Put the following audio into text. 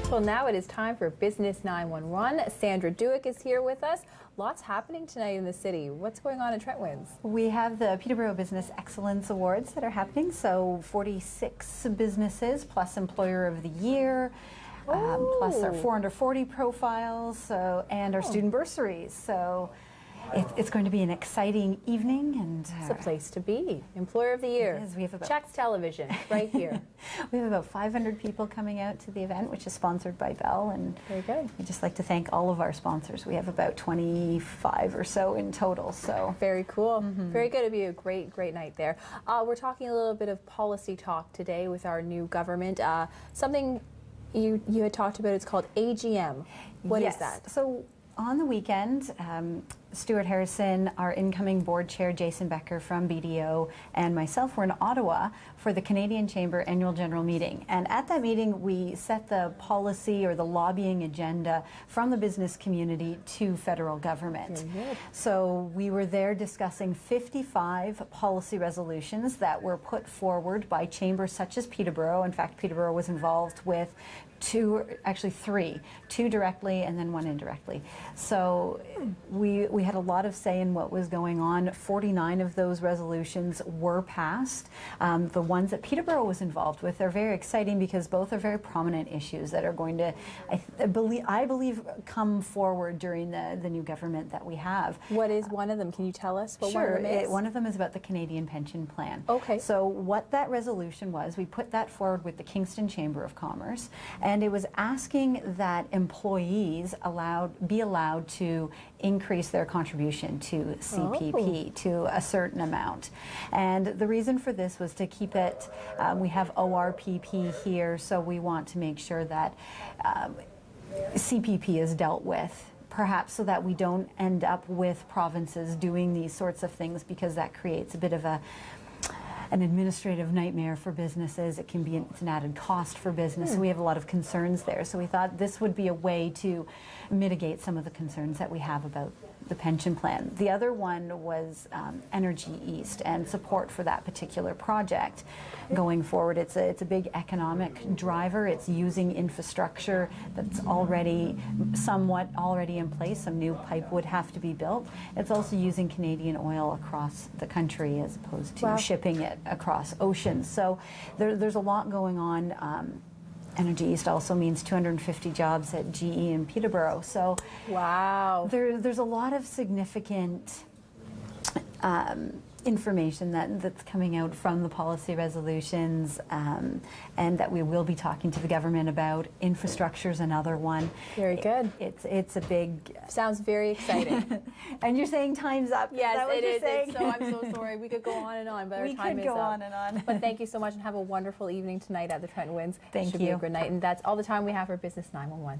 Well, now it is time for Business 911. Sandra Dueck is here with us. Lots happening tonight in the city. What's going on at Trent Winds? We have the Peterborough Business Excellence Awards that are happening. So 46 businesses plus Employer of the Year, plus our 4 under 40 profiles, and our student bursaries. So it's going to be an exciting evening, and it's a place to be. Employer of the Year. It is. We have about Checks Television right here. We have about 500 people coming out to the event, which is sponsored by Bell, and very good. We'd just like to thank all of our sponsors. We have about 25 or so in total. So very cool. Very good. It'll be a great night there. We're talking a little bit of policy talk today with our new government. Something you had talked about. It's called AGM. What is that? So on the weekend, Stuart Harrison, our incoming board chair, Jason Becker from BDO, and myself were in Ottawa for the Canadian Chamber annual general meeting. And at that meeting, we set the policy or the lobbying agenda from the business community to federal government. So we were there discussing 55 policy resolutions that were put forward by chambers such as Peterborough. In fact, Peterborough was involved with three, two directly and then one indirectly. So we had a lot of say in what was going on. 49 of those resolutions were passed. The ones that Peterborough was involved with are very exciting because both are very prominent issues that are going to, I believe, come forward during the new government that we have. What is one of them? Can you tell us what sure, one of them is? One of them is about the Canadian pension plan. Okay. So what that resolution was, we put that forward with the Kingston Chamber of Commerce, and it was asking that employees be allowed to increase their contribution to CPP to a certain amount. And the reason for this was to keep it, we have ORPP here, so we want to make sure that CPP is dealt with, perhaps so that we don't end up with provinces doing these sorts of things, because that creates a bit of an administrative nightmare for businesses. It can be it's an added cost for business. So we have a lot of concerns there. So we thought this would be a way to mitigate some of the concerns that we have about the pension plan. The other one was Energy East and support for that particular project going forward. It's a big economic driver. It's using infrastructure that's somewhat already in place. Some new pipe would have to be built. It's also using Canadian oil across the country as opposed to shipping it across oceans. So there's a lot going on. Energy East also means 250 jobs at GE in Peterborough. So wow, there's a lot of significant information that's coming out from the policy resolutions, and that we will be talking to the government about. Infrastructure is another one. Very good. It's a big. Sounds very exciting. And you're saying time's up. Yes, it is. So I'm so sorry. We could go on and on, but our time is up. We could go on and on. But thank you so much, and have a wonderful evening tonight at the Trent Winds. Thank you. Should be a good night, and that's all the time we have for Business 911.